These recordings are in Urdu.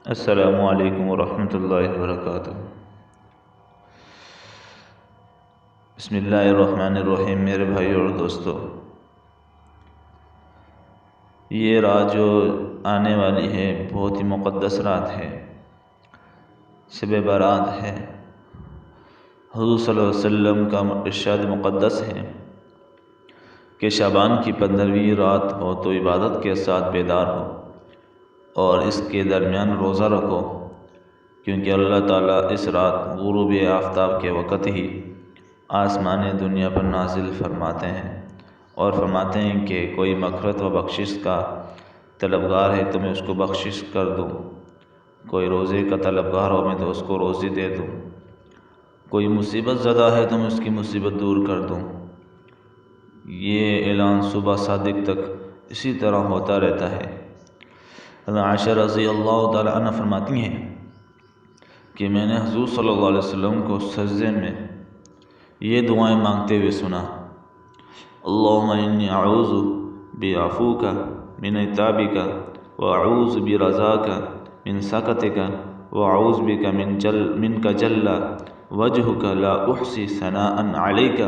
السلام علیکم ورحمۃ اللہ وبرکاتہ۔ بسم اللہ الرحمن الرحیم۔ میرے بھائی اور دوستو، یہ رات جو آنے والی ہے بہت ہی مقدس رات ہے، شب برات ہے۔ حضور صلی اللہ علیہ وسلم کا ارشاد مقدس ہے کہ شعبان کی 15ویں رات ہو تو عبادت کے ساتھ بیدار ہو اور اس کے درمیان روزہ رکھو، کیونکہ اللہ تعالیٰ اس رات غروب آفتاب کے وقت ہی آسمان دنیا پر نازل فرماتے ہیں اور فرماتے ہیں کہ کوئی مغفرت و بخشش کا طلبگار ہے تو میں اس کو بخشش کر دوں، کوئی روزے کا طلبگار ہو میں تو اس کو روزی دے دوں، کوئی مصیبت زدہ ہے تو میں اس کی مصیبت دور کر دوں۔ یہ اعلان صبح صادق تک اسی طرح ہوتا رہتا ہے۔ عائشہ رضی اللہ تعالی عنہ فرماتی ہیں کہ میں نے حضور صلی اللہ علیہ وسلم کو سجدے میں یہ دعائیں مانگتے ہوئے سنا: اللہم انی اعوذ بعفوک من عتابک واعوذ برضاک من سخطک واعوذ بک منک جل وجہک لا احصی ثناء علیک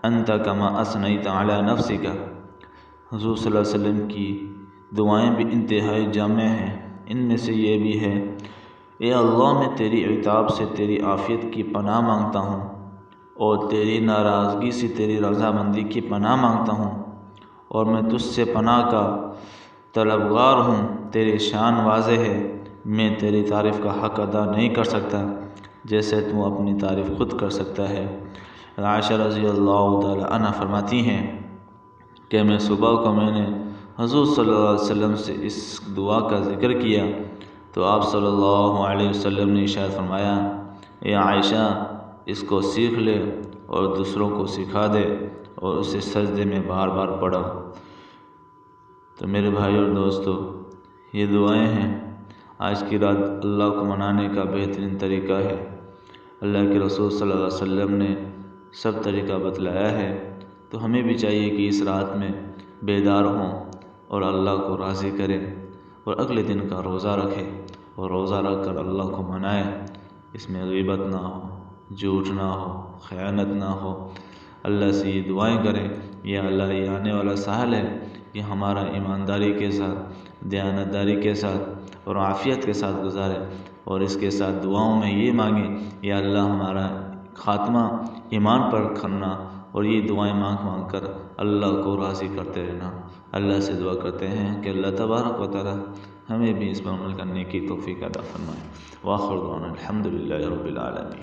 انت کما اثنیت علی نفسک۔ حضور صلی اللہ علیہ وسلم کی دعائیں بھی انتہائی جامع ہیں۔ ان میں سے یہ بھی ہے: اے اللہ، میں تیری عتاب سے تیری عافیت کی پناہ مانگتا ہوں اور تیری ناراضگی سے تیری رضامندی کی پناہ مانگتا ہوں، اور میں تجھ سے پناہ کا طلبگار ہوں۔ تیری شان واضح ہے، میں تیری تعریف کا حق ادا نہیں کر سکتا جیسے تو اپنی تعریف خود کر سکتا ہے۔ عائشہ رضی اللہ تعالی عنہ فرماتی ہیں کہ میں صبح کو میں نے حضور صلی اللہ علیہ وسلم سے اس دعا کا ذکر کیا تو آپ صلی اللہ علیہ وسلم نے ارشاد فرمایا: اے عائشہ، اس کو سیکھ لے اور دوسروں کو سکھا دے اور اسے سجدے میں بار بار پڑھو۔ تو میرے بھائی اور دوستو، یہ دعائیں ہیں۔ آج کی رات اللہ کو منانے کا بہترین طریقہ ہے۔ اللہ کے رسول صلی اللہ علیہ وسلم نے سب طریقہ بتلایا ہے، تو ہمیں بھی چاہیے کہ اس رات میں بیدار ہوں اور اللہ کو راضی کریں اور اگلے دن کا روزہ رکھیں اور روزہ رکھ کر اللہ کو منائیں۔ اس میں غیبت نہ ہو، جھوٹ نہ ہو، خیانت نہ ہو۔ اللہ سے یہ دعائیں کریں: یا اللہ، یہ آنے والا سال ہے، یہ ہمارا ایمانداری کے ساتھ، دیانتداری کے ساتھ اور عافیت کے ساتھ گزارے، اور اس کے ساتھ دعاؤں میں یہ مانگیں: یا اللہ، ہمارا خاتمہ ایمان پر کرنا، اور یہ دعائیں مانگ مانگ کر اللہ کو راضی کرتے رہنا۔ اللہ سے دعا کرتے ہیں کہ اللہ تبارک و تعالی ہمیں بھی اس پر عمل کرنے کی توفیق عطا فرمائے۔ وآخر دعوانا الحمدللہ رب العالمین۔